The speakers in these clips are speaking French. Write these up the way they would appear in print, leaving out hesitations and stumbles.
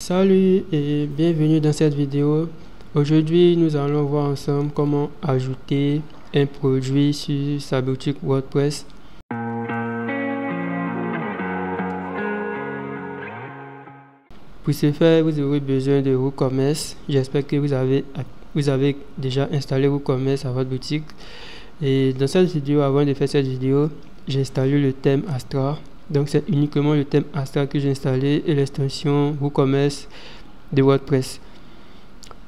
Salut et bienvenue dans cette vidéo. Aujourd'hui, nous allons voir ensemble comment ajouter un produit sur sa boutique WordPress. Pour ce faire, vous aurez besoin de WooCommerce. J'espère que vous avez déjà installé WooCommerce à votre boutique. Et dans cette vidéo, avant de faire cette vidéo, j'ai installé le thème Astra. Donc c'est uniquement le thème Astra que j'ai installé et l'extension WooCommerce de WordPress.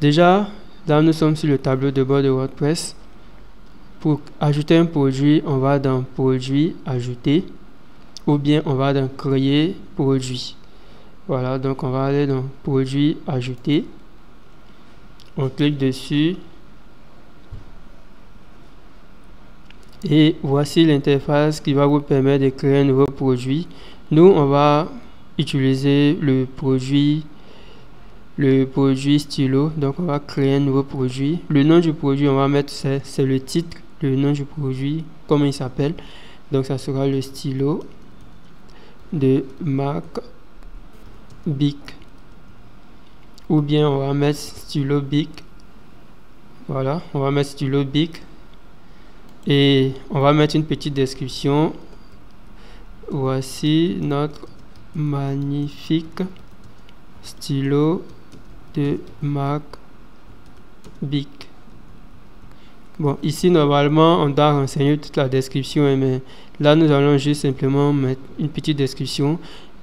Déjà, là nous sommes sur le tableau de bord de WordPress. Pour ajouter un produit, on va dans Produit, Ajouter, ou bien on va dans Créer produit. Voilà, donc on va aller dans Produit, Ajouter. On clique dessus. Et voici l'interface qui va vous permettre de créer un nouveau produit. Nous, on va utiliser le produit stylo. Donc, on va créer un nouveau produit. Le nom du produit, on va mettre, c'est le titre, le nom du produit, comment il s'appelle. Donc, ça sera le stylo de marque Bic. Ou bien, on va mettre stylo Bic. Voilà, on va mettre stylo Bic. Et on va mettre une petite description. Voici notre magnifique stylo de marque Bic. Bon, ici normalement on doit renseigner toute la description, mais là nous allons juste simplement mettre une petite description.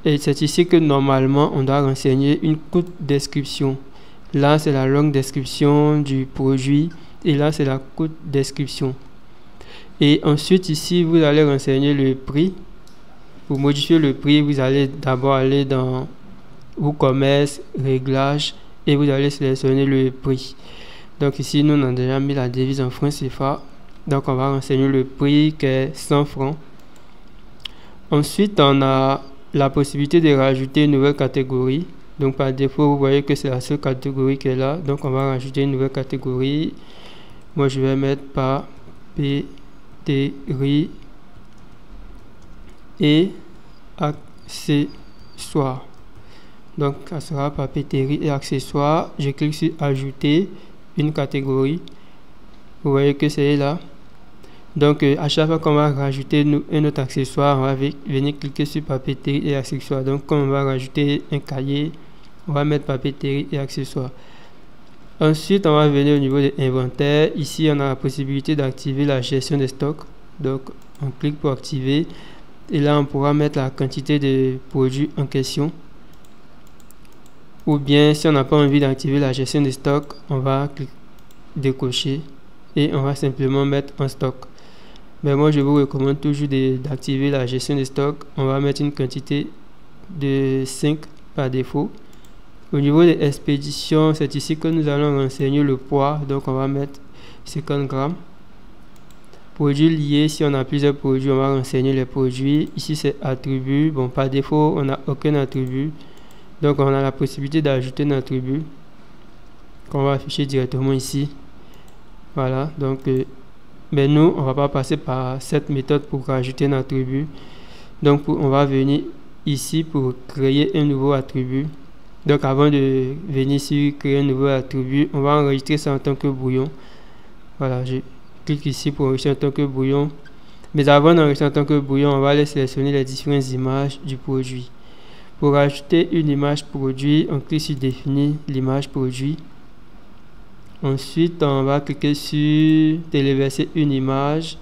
Et c'est ici que normalement on doit renseigner une courte description. Là c'est la longue description du produit et là c'est la courte description. Et ensuite ici vous allez renseigner le prix. Pour modifier le prix, vous allez d'abord aller dans WooCommerce, Réglages et vous allez sélectionner le prix. Donc ici nous on a déjà mis la devise en francs CFA. Donc on va renseigner le prix qui est 100 francs. Ensuite on a la possibilité de rajouter une nouvelle catégorie. Donc par défaut vous voyez que c'est la seule catégorie qui est là. Donc on va rajouter une nouvelle catégorie. Moi je vais mettre papeterie et accessoires. Donc ça sera papeterie et accessoires. Je clique sur ajouter une catégorie. Vous voyez que c'est là. Donc à chaque fois qu'on va rajouter un autre accessoire, on va venir cliquer sur papeterie et accessoires. Donc quand on va rajouter un cahier, on va mettre papeterie et accessoires. Ensuite, on va venir au niveau de l'inventaire. Ici, on a la possibilité d'activer la gestion des stocks. Donc, on clique pour activer. Et là, on pourra mettre la quantité de produits en question. Ou bien, si on n'a pas envie d'activer la gestion des stocks, on va décocher et on va simplement mettre en stock. Mais moi, je vous recommande toujours d'activer la gestion des stocks. On va mettre une quantité de 5 par défaut. Au niveau des expéditions, c'est ici que nous allons renseigner le poids. Donc, on va mettre 50 grammes. Produits liés, si on a plusieurs produits, on va renseigner les produits. Ici, c'est attribut. Bon, par défaut, on n'a aucun attribut. Donc, on a la possibilité d'ajouter un attribut qu'on va afficher directement ici. Voilà. Donc, mais nous, on ne va pas passer par cette méthode pour rajouter un attribut. Donc, on va venir ici pour créer un nouveau attribut. Donc avant de venir sur créer un nouveau attribut, on va enregistrer ça en tant que brouillon. Voilà, je clique ici pour enregistrer en tant que brouillon. Mais avant d'enregistrer en tant que brouillon, on va aller sélectionner les différentes images du produit. Pour ajouter une image produit, on clique sur définir l'image produit. Ensuite, on va cliquer sur téléverser une image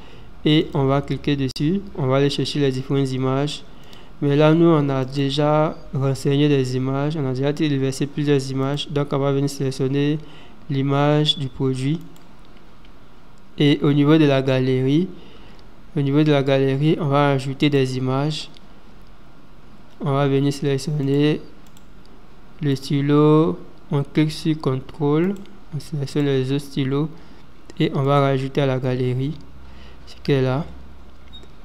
et on va cliquer dessus. On va aller chercher les différentes images. Mais là, nous, on a déjà renseigné des images. On a déjà téléversé plusieurs images. Donc, on va venir sélectionner l'image du produit. Et au niveau de la galerie, on va ajouter des images. On va venir sélectionner le stylo. On clique sur contrôle. On sélectionne les autres stylos. Et on va rajouter à la galerie ce qui est là.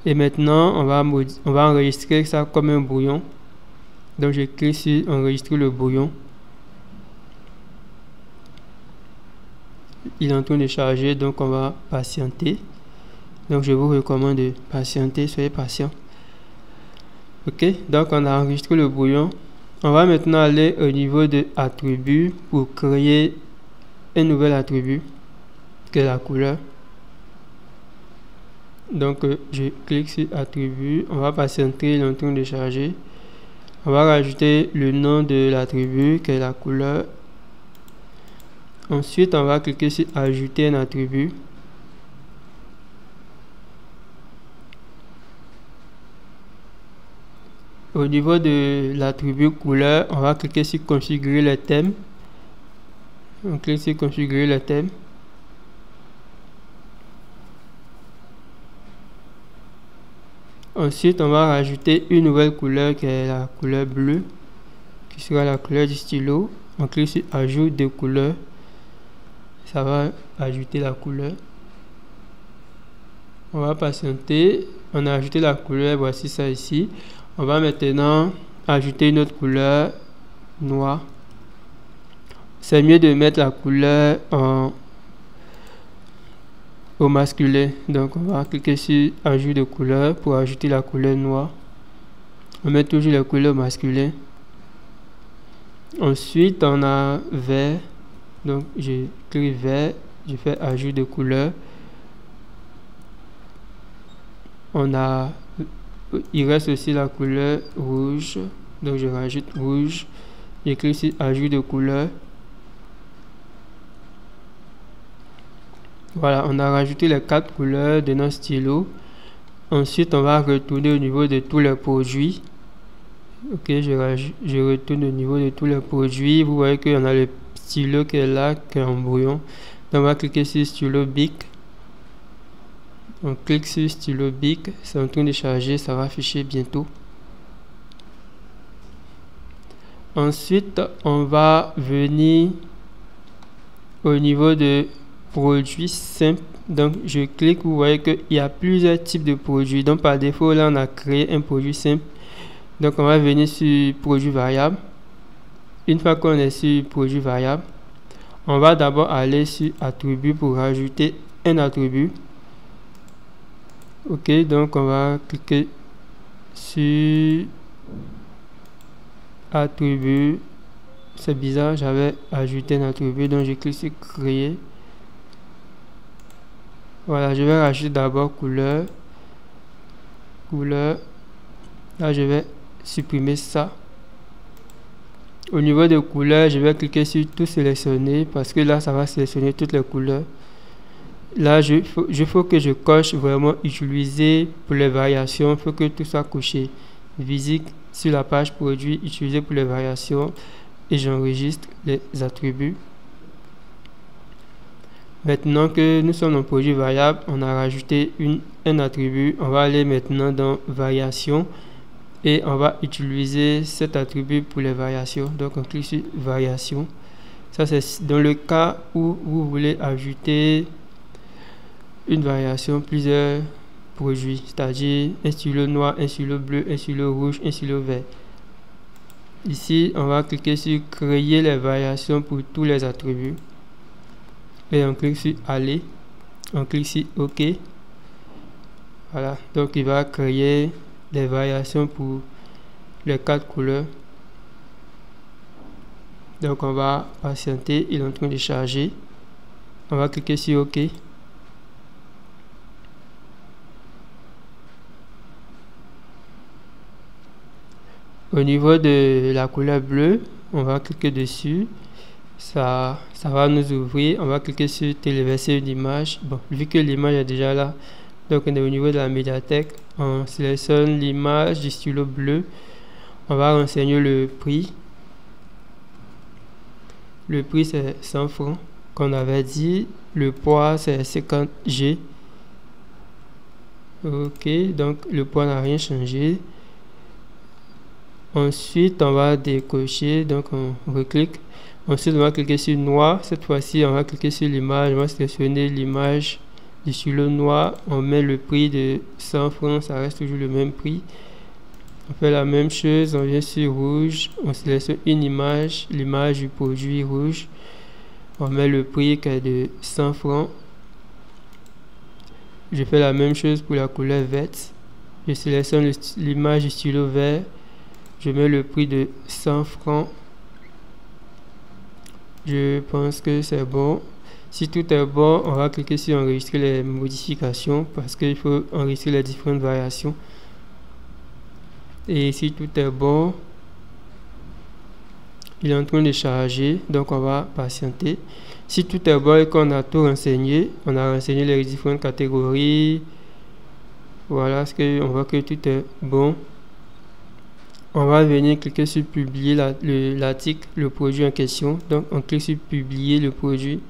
Et maintenant, on va enregistrer ça comme un brouillon. Donc, je clique sur enregistrer le brouillon. Il est en train de charger, donc on va patienter. Donc, je vous recommande de patienter, soyez patient. Ok, donc on a enregistré le brouillon. On va maintenant aller au niveau de attributs pour créer un nouvel attribut qui est la couleur. Donc je clique sur attribut, on va patienter, il est en train de charger. On va rajouter le nom de l'attribut qui est la couleur. Ensuite on va cliquer sur ajouter un attribut. Au niveau de l'attribut couleur, on va cliquer sur configurer le thème. On clique sur configurer le thème. Ensuite, on va rajouter une nouvelle couleur qui est la couleur bleue, qui sera la couleur du stylo. On clique sur ajout de couleur. Ça va ajouter la couleur. On va patienter. On a ajouté la couleur, voici ça ici. On va maintenant ajouter une autre couleur noire. C'est mieux de mettre la couleur au masculin. Donc on va cliquer sur ajout de couleur pour ajouter la couleur noire. On met toujours la couleur masculin. Ensuite on a vert. Donc je clique vert, je fais ajout de couleur. Il reste aussi la couleur rouge, donc je rajoute rouge. Je clique sur ajout de couleur. Voilà, on a rajouté les 4 couleurs de notre stylo. Ensuite on va retourner au niveau de tous les produits. Ok, je retourne au niveau de tous les produits. Vous voyez qu'on a le stylo qui est là, qui est en brouillon. Donc on va cliquer sur stylo bic. On clique sur stylo bic, c'est en train de charger, ça va afficher bientôt. Ensuite, on va venir au niveau de produits simples. Donc, je clique, vous voyez qu'il y a plusieurs types de produits. Donc, par défaut, là, on a créé un produit simple. Donc, on va venir sur produit variable. Une fois qu'on est sur produit variable, on va d'abord aller sur attribut pour rajouter un attribut. Ok, donc on va cliquer sur attribut. C'est bizarre, j'avais ajouté un attribut, donc je clique sur créer. Voilà, je vais rajouter d'abord couleur. Là je vais supprimer ça. Au niveau de couleurs, je vais cliquer sur tout sélectionner parce que là ça va sélectionner toutes les couleurs. Là, il faut que je coche vraiment utiliser pour les variations. Il faut que tout soit coché. Visite sur la page produit, utiliser pour les variations. Et j'enregistre les attributs. Maintenant que nous sommes en produit variable, on a rajouté un attribut. On va aller maintenant dans variation. Et on va utiliser cet attribut pour les variations. Donc on clique sur variation. Ça c'est dans le cas où vous voulez ajouter une variation, plusieurs produits, c'est-à-dire un stylo noir, un stylo bleu, un stylo rouge, un stylo vert. Ici, on va cliquer sur créer les variations pour tous les attributs. Et on clique sur aller. On clique sur OK. Voilà, donc il va créer des variations pour les 4 couleurs. Donc on va patienter, il est en train de charger. On va cliquer sur OK. Au niveau de la couleur bleue, on va cliquer dessus. Ça va nous ouvrir. On va cliquer sur téléverser une image. Bon, vu que l'image est déjà là, donc on est au niveau de la médiathèque. On sélectionne l'image du stylo bleu. On va renseigner le prix. Le prix c'est 100 francs, qu'on avait dit. Le poids c'est 50 G. Ok, donc le poids n'a rien changé. Ensuite, on va décocher, donc on reclique. Ensuite, on va cliquer sur noir. Cette fois-ci, on va cliquer sur l'image. On va sélectionner l'image du stylo noir. On met le prix de 100 francs, ça reste toujours le même prix. On fait la même chose, on vient sur rouge. On sélectionne une image, l'image du produit rouge. On met le prix qui est de 100 francs. Je fais la même chose pour la couleur verte. Je sélectionne l'image du stylo vert. je mets le prix de 100 francs. Je pense que c'est bon. Si tout est bon, on va cliquer sur enregistrer les modifications parce qu'il faut enregistrer les différentes variations. Et si tout est bon, il est en train de charger, donc on va patienter. Si tout est bon et qu'on a tout renseigné, on a renseigné les différentes catégories. Voilà, ce que on voit que tout est bon. On va venir cliquer sur publier l'article, le produit en question. Donc on clique sur publier le produit.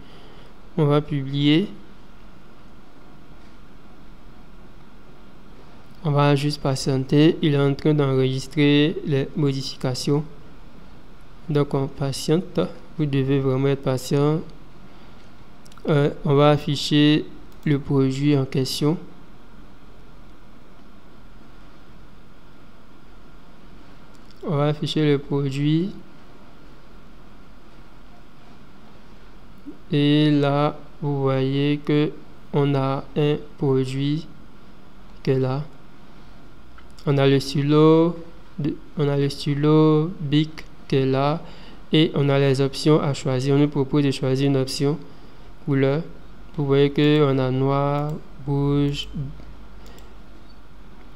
On va publier. On va juste patienter. Il est en train d'enregistrer les modifications. Donc on patiente. Vous devez vraiment être patient. On va afficher le produit en question. On va afficher le produit. Et là, vous voyez que on a un produit qui est là. On a le stylo Bic qui est là. Et on a les options à choisir. On nous propose de choisir une option couleur. Vous voyez que on a noir, rouge.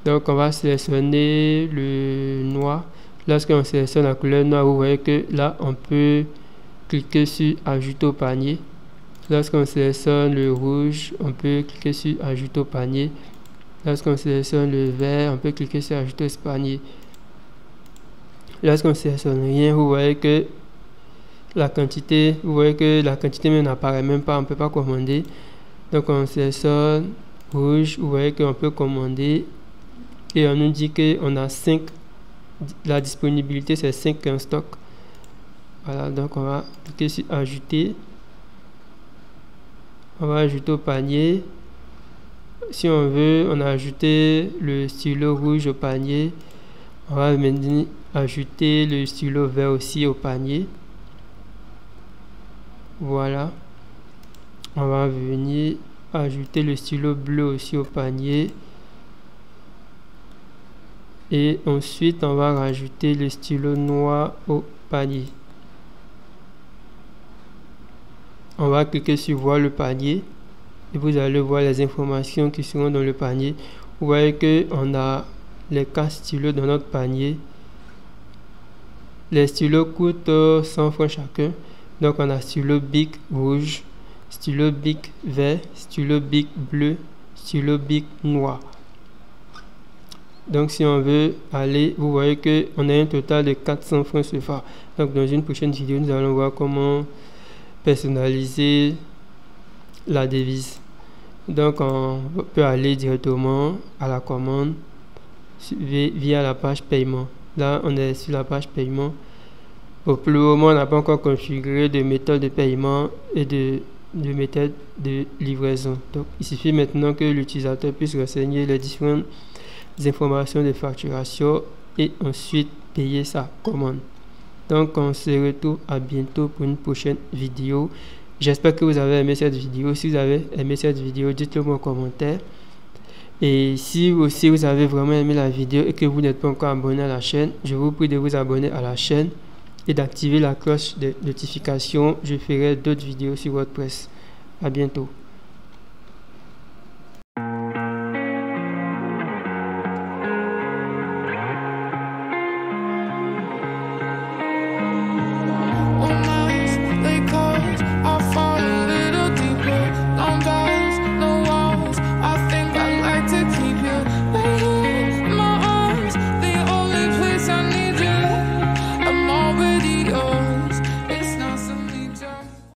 Donc on va sélectionner le noir. Lorsqu'on sélectionne la couleur noire, vous voyez que là on peut cliquer sur ajouter au panier. Lorsqu'on sélectionne le rouge, on peut cliquer sur ajouter au panier. Lorsqu'on sélectionne le vert, on peut cliquer sur ajouter au panier. Lorsqu'on sélectionne rien, vous voyez que la quantité, même n'apparaît même pas, on ne peut pas commander. Donc on sélectionne rouge, vous voyez qu'on peut commander et on nous dit qu'on a 5, la disponibilité c'est 5 en stock. Voilà, donc on va cliquer sur ajouter. On va ajouter au panier. Si on veut, on a ajouté le stylo rouge au panier. On va maintenant ajouter le stylo vert aussi au panier. Voilà. On va venir ajouter le stylo bleu aussi au panier. Et ensuite, on va rajouter le stylo noir au panier. On va cliquer sur voir le panier. Et vous allez voir les informations qui seront dans le panier. Vous voyez qu'on a les 4 stylos dans notre panier. Les stylos coûtent 100 francs chacun. Donc on a stylo Bic rouge, stylo Bic vert, stylo Bic bleu, stylo Bic noir. Donc si on veut aller, vous voyez qu'on a un total de 400 francs CFA. Donc dans une prochaine vidéo, nous allons voir comment personnaliser la devise. Donc on peut aller directement à la commande via la page paiement. Là on est sur la page paiement. Pour le moment on n'a pas encore configuré de méthode de paiement et de méthode de livraison. Donc il suffit maintenant que l'utilisateur puisse renseigner les différentes informations de facturation et ensuite payer sa commande. Donc on se retrouve à bientôt pour une prochaine vidéo. J'espère que vous avez aimé cette vidéo. Si vous avez aimé cette vidéo, dites-le moi en commentaire. Et si aussi vous avez vraiment aimé la vidéo et que vous n'êtes pas encore abonné à la chaîne, je vous prie de vous abonner à la chaîne et d'activer la cloche de notification. Je ferai d'autres vidéos sur WordPress. À bientôt.